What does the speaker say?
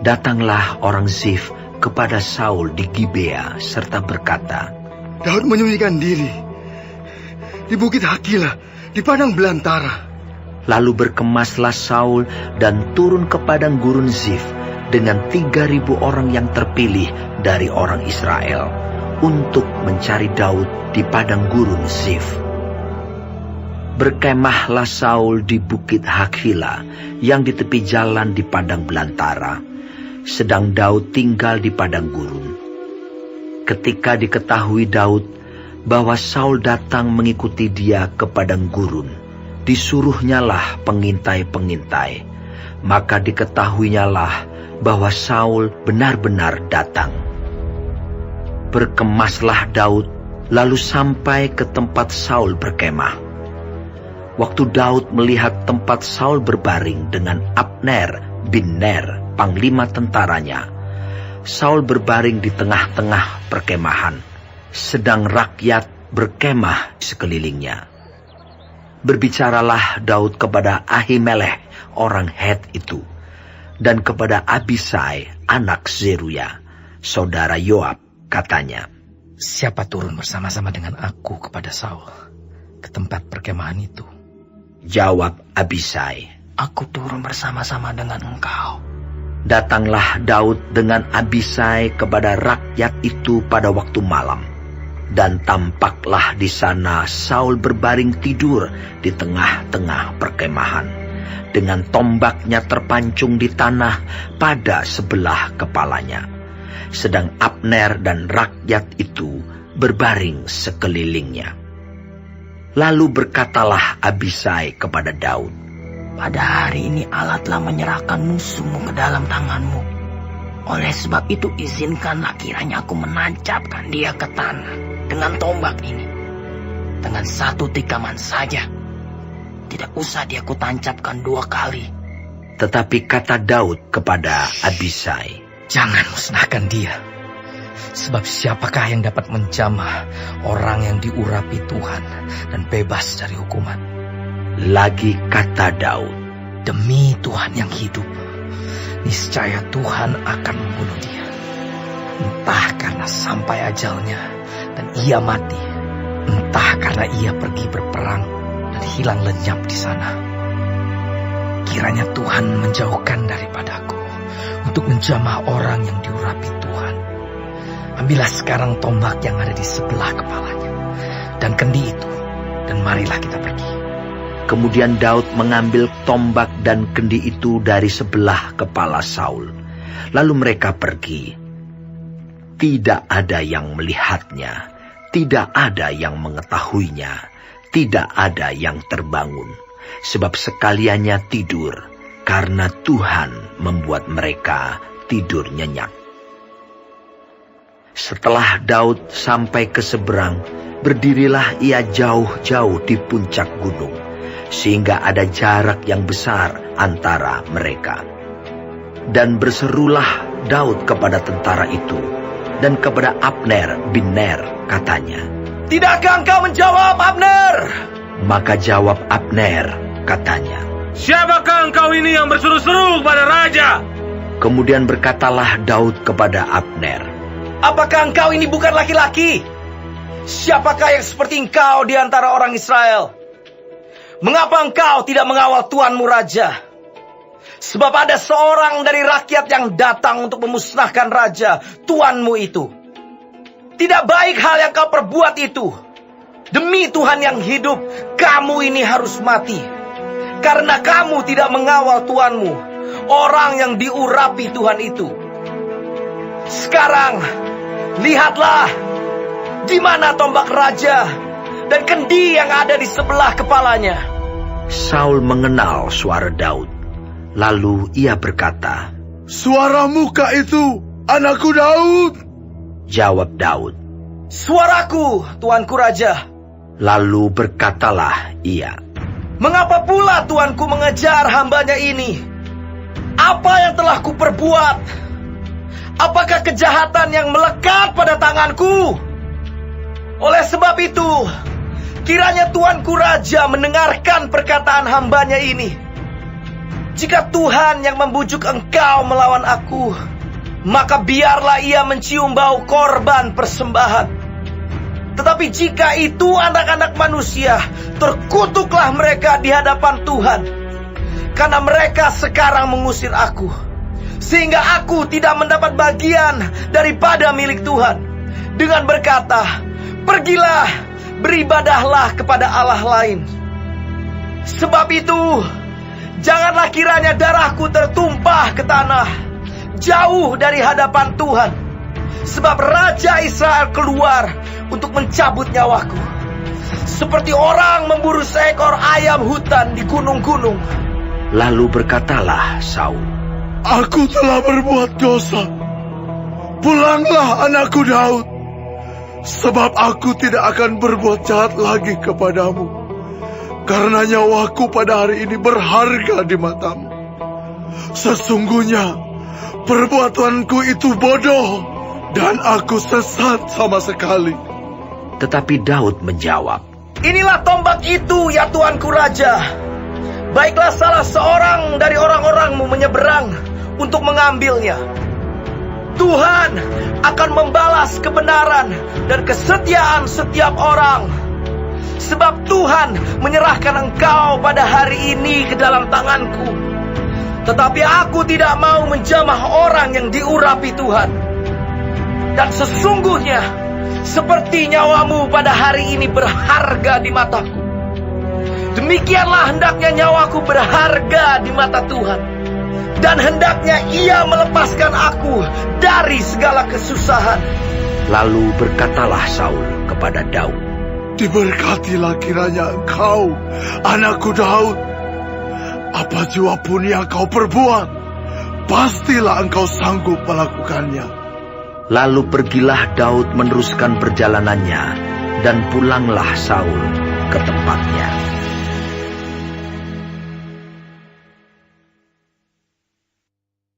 Datanglah orang Zif kepada Saul di Gibea serta berkata, Daud menyembunyikan diri di Bukit Hakila di padang belantara. Lalu berkemaslah Saul dan turun ke padang gurun Zif dengan 3.000 orang yang terpilih dari orang Israel untuk mencari Daud di padang gurun Zif. Berkemahlah Saul di Bukit Hakila yang di tepi jalan di padang belantara, sedang Daud tinggal di padang gurun. Ketika diketahui Daud bahwa Saul datang mengikuti dia ke padang gurun, disuruhnyalah pengintai-pengintai, maka diketahuinyalah bahwa Saul benar-benar datang. Berkemaslah Daud, lalu sampai ke tempat Saul berkemah. Waktu Daud melihat tempat Saul berbaring dengan Abner bin Ner, panglima tentaranya, Saul berbaring di tengah-tengah perkemahan, sedang rakyat berkemah sekelilingnya. Berbicaralah Daud kepada Ahimelech orang Het itu, dan kepada Abisai anak Zeruya, saudara Yoab, katanya, Siapa turun bersama-sama dengan aku kepada Saul ke tempat perkemahan itu? Jawab Abisai, Aku turun bersama-sama dengan engkau. Datanglah Daud dengan Abisai kepada rakyat itu pada waktu malam, dan tampaklah di sana Saul berbaring tidur di tengah-tengah perkemahan, dengan tombaknya terpancung di tanah pada sebelah kepalanya, sedang Abner dan rakyat itu berbaring sekelilingnya. Lalu berkatalah Abisai kepada Daud, Pada hari ini Allah telah menyerahkan musuhmu ke dalam tanganmu. Oleh sebab itu izinkanlah kiranya aku menancapkan dia ke tanah dengan tombak ini, dengan satu tikaman saja. Tidak usah dia kutancapkan 2 kali. Tetapi kata Daud kepada Abisai, Jangan musnahkan dia. Sebab siapakah yang dapat menjamah orang yang diurapi Tuhan dan bebas dari hukuman? Lagi kata Daud, Demi Tuhan yang hidup, niscaya Tuhan akan membunuh dia. Entah karena sampai ajalnya dan ia mati, entah karena ia pergi berperang dan hilang lenyap di sana. Kiranya Tuhan menjauhkan daripadaku untuk menjamah orang yang diurapi Tuhan. Ambillah sekarang tombak yang ada di sebelah kepalanya dan kendi itu, dan marilah kita pergi. Kemudian Daud mengambil tombak dan kendi itu dari sebelah kepala Saul. Lalu mereka pergi. Tidak ada yang melihatnya, tidak ada yang mengetahuinya, tidak ada yang terbangun, sebab sekaliannya tidur, karena Tuhan membuat mereka tidur nyenyak. Setelah Daud sampai ke seberang, berdirilah ia jauh-jauh di puncak gunung, sehingga ada jarak yang besar antara mereka. Dan berserulah Daud kepada tentara itu, dan kepada Abner bin Ner, katanya, Tidakkah engkau menjawab, Abner? Maka jawab Abner, katanya, Siapakah engkau ini yang berseru-seru kepada raja? Kemudian berkatalah Daud kepada Abner, Apakah engkau ini bukan laki-laki? Siapakah yang seperti engkau di antara orang Israel? Mengapa engkau tidak mengawal tuanmu raja? Sebab ada seorang dari rakyat yang datang untuk memusnahkan raja, tuanmu itu. Tidak baik hal yang kau perbuat itu. Demi Tuhan yang hidup, kamu ini harus mati. Karena kamu tidak mengawal tuanmu, orang yang diurapi Tuhan itu. Sekarang, lihatlah, di mana tombak raja dan kendi yang ada di sebelah kepalanya. Saul mengenal suara Daud. Lalu ia berkata, Suaramu kah itu, anakku Daud? Jawab Daud, Suaraku, tuanku raja. Lalu berkatalah ia, Mengapa pula tuanku mengejar hambanya ini? Apa yang telah kuperbuat? Apakah kejahatan yang melekat pada tanganku? Oleh sebab itu, kiranya tuanku raja mendengarkan perkataan hambanya ini. Jika Tuhan yang membujuk engkau melawan aku, maka biarlah ia mencium bau korban persembahan. Tetapi jika itu anak-anak manusia, terkutuklah mereka di hadapan Tuhan, karena mereka sekarang mengusir aku, sehingga aku tidak mendapat bagian daripada milik Tuhan, dengan berkata, pergilah, beribadahlah kepada Allah lain. Sebab itu, janganlah kiranya darahku tertumpah ke tanah, jauh dari hadapan Tuhan. Sebab Raja Israel keluar untuk mencabut nyawaku, seperti orang memburu seekor ayam hutan di gunung-gunung. Lalu berkatalah Saul, Aku telah berbuat dosa. Pulanglah anakku Daud, sebab aku tidak akan berbuat jahat lagi kepadamu, karena nyawaku pada hari ini berharga di matamu. Sesungguhnya perbuatanku itu bodoh, dan aku sesat sama sekali. tetapi Daud menjawab, Inilah tombak itu, ya Tuanku Raja. Baiklah salah seorang dari orang-orangmu menyeberang untuk mengambilnya. Tuhan akan membalas kebenaran dan kesetiaan setiap orang. Sebab Tuhan menyerahkan engkau pada hari ini ke dalam tanganku. Tetapi aku tidak mau menjamah orang yang diurapi Tuhan. Dan sesungguhnya, seperti nyawamu pada hari ini berharga di mataku, demikianlah hendaknya nyawaku berharga di mata Tuhan. Dan hendaknya ia melepaskan aku dari segala kesusahan. Lalu berkatalah Saul kepada Daud, Diberkatilah kiranya engkau, anakku Daud. Apa jua pun yang kau perbuat, pastilah engkau sanggup melakukannya. Lalu pergilah Daud meneruskan perjalanannya, dan pulanglah Saul ke tempatnya.